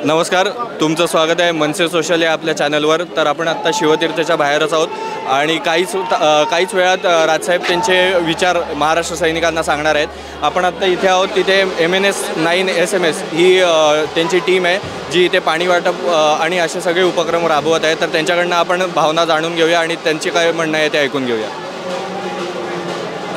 नमस्कार, तुमचं स्वागत आहे मनसे सोशल या आपल्या चॅनलवर। तर आपण आत्ता शिवतीर्थच्या बाहेरच आहोत आणि काहीच वेळात राजसाहेब त्यांचे विचार महाराष्ट्र सैनिकांना सांगणार आहेत। आपण आत्ता इथे आहोत, तिथे MNS 9 SMS ही त्यांची टीम आहे जी इथे पाणी वाटप आणि असे सगळे उपक्रम राबवत आहे। तर त्यांच्याकडनं आपण भावना जाणून घेऊया आणि त्यांचे काय म्हणणं आहे ते ऐकून घेऊया।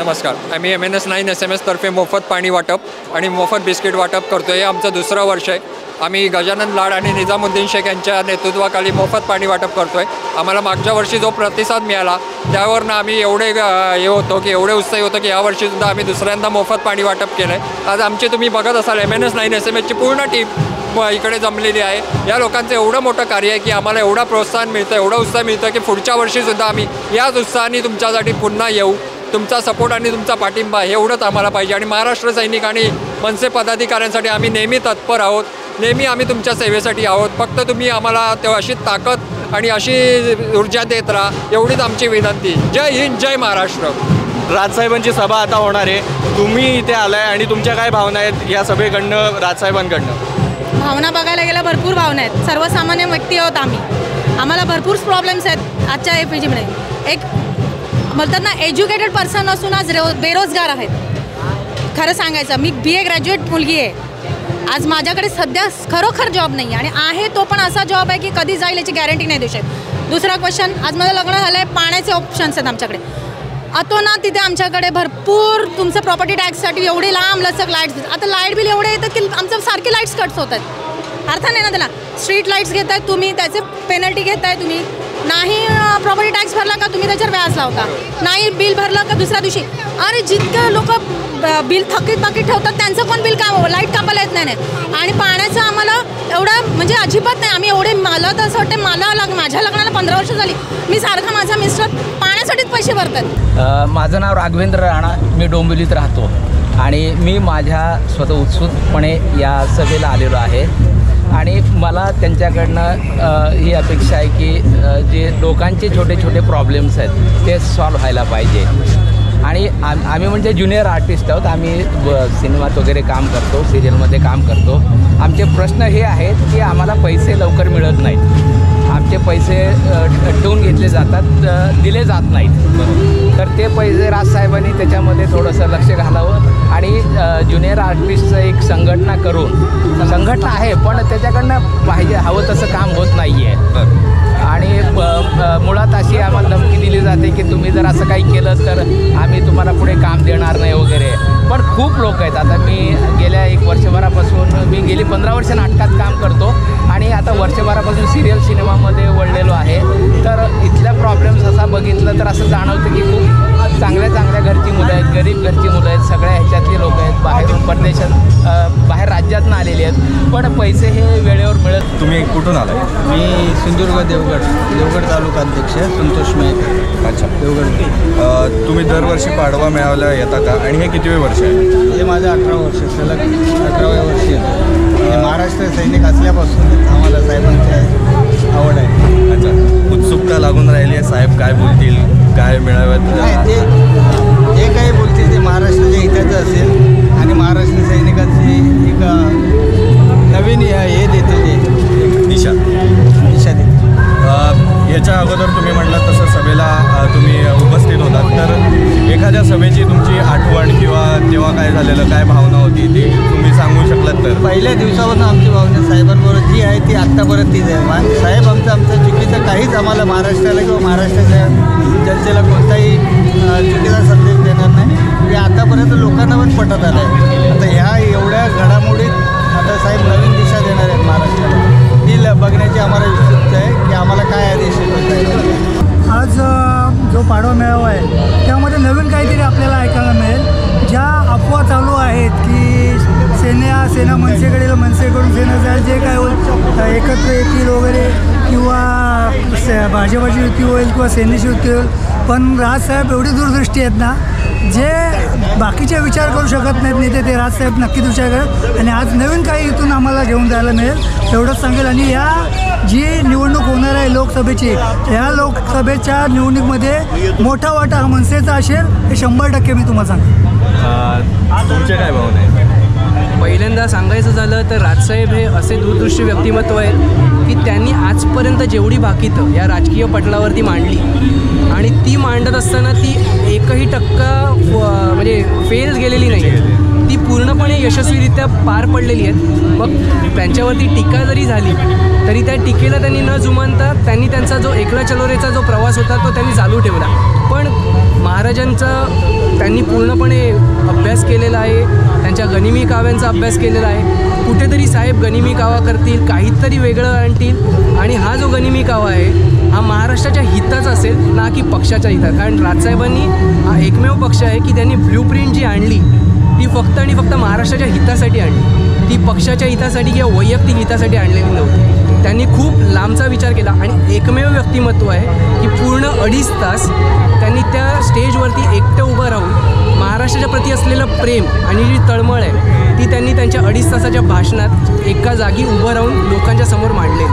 नमस्कार, आम्ही MNS 9 SMS तर्फे मोफत पाणी वाटप आणि मोफत बिस्किट वाटप करतो आहे। आमचं दुसरं वर्ष आहे। आम्ही गजानन लाड आणि निजामुद्दीन शेख यांच्या नेतृत्वाखाली मोफत पाणी वाटप करतो आहे। आम्हाला मागच्या वर्षी जो प्रतिसाद मिळाला त्यावरनं आम्ही एवढे एवढे उत्साही होतो की यावर्षीसुद्धा आम्ही दुसऱ्यांदा मोफत पाणी वाटप केलं आहे। आज आमची तुम्ही बघत असाल MNS 9 SMSची पूर्ण टीम इकडे जमलेली आहे। या लोकांचं एवढं मोठं कार्य आहे की आम्हाला एवढा प्रोत्साहन मिळतं, एवढा उत्साह मिळतं की पुढच्या वर्षीसुद्धा आम्ही याच उत्साहाने तुमच्यासाठी पुन्हा येऊ। तुमचा सपोर्ट आणि तुमचा पाठिंबा एवढंच आम्हाला पाहिजे आणि महाराष्ट्र सैनिक आणि मनसे पदाधिकाऱ्यांसाठी आम्ही नेहमी तत्पर आहोत। नेहमी आम्ही तुमच्या सेवेसाठी आहोत। फक्त तुम्ही आम्हाला अशी ताकद आणि अशी ऊर्जा देत राहा, एवढीच आमची विनंती। जय हिंद, जय महाराष्ट्र। राजसाहेबांची सभा आता होणार आहे, तुम्ही इथे आलाय आणि तुमच्या काय भावना आहेत या सभेकडनं राजसाहेबांकडनं? भावना बघायला गेल्या भरपूर भावना आहेत। सर्वसामान्य व्यक्ती आहोत आम्हाला भरपूर प्रॉब्लेम्स आहेत आजच्या FPGमध्ये। एक म्हणतात ना, एज्युकेटेड पर्सन असून आज बेरोजगार आहेत। खरं सांगायचं, मी BA ग्रॅज्युएट मुलगी आहे। आज माझ्याकडे सध्या खरोखर जॉब नाही आहे तो पण असा जॉब आहे की कधी जाईल याची गॅरंटी नाही देऊ शकत। दुसरा क्वेश्चन, आज माझं लग्न झालं आहे, पाण्याचे ऑप्शन्स आहेत आमच्याकडे ना तिथे आमच्याकडे भरपूर तुमचं प्रॉपर्टी टॅक्ससाठी एवढी लांब लचक लाईट्स, आता लाईट बिल एवढे येतं की आमचं सारखे लाईट्स कट्स होत आहेत। अर्थ नाही ना त्याला। स्ट्रीट लाईट्स घेत आहेत तुम्ही, त्याचे पेनल्टी घेताय तुम्ही। नाही प्रॉपर्टी टॅक्स भरला का तुम्ही त्याच्यावर व्याज लावता, नाही बिल भरलं का दुसऱ्या दिवशी। अरे जितकं लोक बिल थकीत बाकी ठेवतात त्यांचं पण बिल का लाईट कापायला येत नाही। आणि पाण्याचं आम्हाला एवढं म्हणजे अजिबात नाही। आम्ही एवढे, मला तर असं वाटतं, माझ्या लग्नाला 15 वर्ष झाली, मी सारखं माझा मिस्टर पाण्यासाठीच पैसे भरतात। माझं नाव राघवेंद्र राणा, मी डोंबिवलीत राहतो आणि मी माझ्या स्वतः उत्सुकपणे या सभेला आलेलो आहे आणि मला त्यांच्याकडनं ही अपेक्षा आहे की जे लोकांचे छोटे छोटे प्रॉब्लेम्स आहेत ते सॉल्व्ह व्हायला पाहिजे। आणि आम्ही म्हणजे ज्युनियर आर्टिस्ट आहोत, आम्ही सिनेमात वगैरे काम करतो, सिरियलमध्ये काम करतो। आमचे प्रश्न हे आहेत की आम्हाला पैसे लवकर मिळत नाहीत, आमचे पैसे ठेवून घेतले जातात, दिले जात नाहीत। तर ते पैसे राजसाहेबांनी त्याच्यामध्ये थोडंसं लक्ष घालावं आणि ज्युनियर आर्टिस्टचं एक संघटना करून, संघटना आहे पण त्याच्याकडनं पाहिजे हवं तसं काम होत नाही आहे। आणि मुळात अशी आम्हाला धमकी दिली जाते की तुम्ही जर असं काही केलं तर आम्ही तुम्हाला पुढे काम देणार नाही वगैरे। पण खूप लोक आहेत, आता मी गेल्या 1 वर्षभरापासून, मी गेली 15 वर्ष नाटकात काम करतो आणि आता वर्षभरापासून सिरियल सिनेमामध्ये वळलेलो आहे। तर इथल्या प्रॉब्लेम्स असा बघितलं तर असं जाणवतं की खूप चांगल्या घरची मुलं आहेत, गरीब घरची मुलं आहेत, सगळ्या ह्याच्यातली लोक आहेत, बाहेरून परदेशात बाहेर राज्यातून आलेली आहेत, पण पैसे हे वेळेवर मिळत। तुम्ही कुठून आलाय? मी सिंधुदुर्ग देवगड तालुका अध्यक्ष संतोष मेहता। अच्छा, देवगड। तुम्ही दरवर्षी पाडवा मेळाव्याला येता का आणि हे कितवे वर्ष आहे? हे माझं 18 वर्ष, सलग 18व्या वर्षी आहे। महाराष्ट्र सैनिक असल्यापासून आम्हाला साहेबांची आवड आहे। अच्छा, उत्सुकता लागून राहिली आहे, साहेब काय बोलतील, काय मेळाव्यात? नाही, ते काही बोलतील ते महाराष्ट्राच्या हिताचं असेल आणि महाराष्ट्र सैनिकांची एक नवीन हे देते, ते दिशा देते। याच्या अगोदर तुम्ही म्हटलं तसं सभेला तुम्ही उपस्थित होतात, तर एखाद्या सभेची तुमची आठवण किंवा तेव्हा काय झालेलं, काय भावना होती ती तुम्ही सांगू शकलात तर? पहिल्या दिवसापासून आमची भावना साहेबांबरोबर जी आहे ती आत्तापर्यंत तीच आहे। साहेब आमचं चुकीचं काहीच आम्हाला महाराष्ट्राला किंवा महाराष्ट्राच्या जनतेला कोणताही चुकीचा संदेश देणार नाही, हे आतापर्यंत लोकांना पण पटत आलं आहे। आता ह्या एवढ्या घडामोडीत आता साहेब नवीन दिशा देणार आहेत महाराष्ट्राला, ती बघण्याची आम्हाला उत्सुकता आहे की आम्हाला काय आदेश येतो। आज जो पाडवा मेळावा आहे त्यामध्ये नवीन काहीतरी आपल्याला ऐकायला मिळेल। ज्या अफवा चालू आहेत की सेना मनसेकडे, मनसेकडून सेना जाईल, जे काय एकत्र येतील वगैरे किंवा भाजपाची युती होईल किंवा सेनेची युती होईल, पण राजसाहेब एवढी दूरदृष्टी आहेत ना, जे बाकीचे विचार करू शकत नाहीत नेते, ते राजसाहेब नक्कीच विचार करत। आणि आज नवीन काही इथून आम्हाला घेऊन जायला मिळेल एवढंच सांगेल। आणि या जी निवडणूक होणार आहे लोकसभेची, या लोकसभेच्या निवडणुकीमध्ये मोठा वाटा हा मनसेचा असेल, हे 100% मी तुम्हाला सांगेन। तुमचे काय भावना आहे? पहिल्यांदा सांगायचं झालं तर राजसाहेब हे असे दूरदृष्टी व्यक्तिमत्व आहेत की त्यांनी आजपर्यंत जेवढी भाकितं या राजकीय पटलावरती मांडली आणि ती मांडत असताना ती एकही टक्का म्हणजे फेल गेलेली नाही आहे, ती पूर्णपणे यशस्वीरित्या पार पडलेली आहेत. मग त्यांच्यावरती टीका जरी झाली तरी त्या टीकेला त्यांनी न जुमानता त्यांनी त्यांचा जो एकला चलोरेचा जो प्रवास होता तो त्यांनी चालू ठेवला. पण महाराजांचा त्यांनी पूर्णपणे अभ्यास केलेला आहे, त्यांच्या गनिमी काव्यांचा अभ्यास केलेला आहे. कुठेतरी साहेब गनिमी कावा करतील, काहीतरी वेगळं आणतील आणि हा जो गनिमी कावा आहे हा महाराष्ट्राच्या हिताचा असेल ना की पक्षाच्या हितात. कारण राजसाहेबांनी हा एकमेव पक्ष आहे की त्यांनी ब्ल्यूप्रिंट जी आणली ती फक्त आणि फक्त महाराष्ट्राच्या हितासाठी आणली, ती पक्षाच्या हितासाठी किंवा वैयक्तिक हितासाठी आणलेली नव्हती. त्यांनी खूप लांबचा विचार केला आणि एकमेव व्यक्तिमत्व आहे की पूर्ण 2.5 तास त्यांनी त्या स्टेजवरती एकटं उभं राहून महाराष्ट्राच्या प्रती असलेलं प्रेम आणि जी तळमळ आहे ती त्यांनी त्यांच्या 2.5 तासाच्या भाषणात एका जागी उभं राहून लोकांच्या समोर मांडले.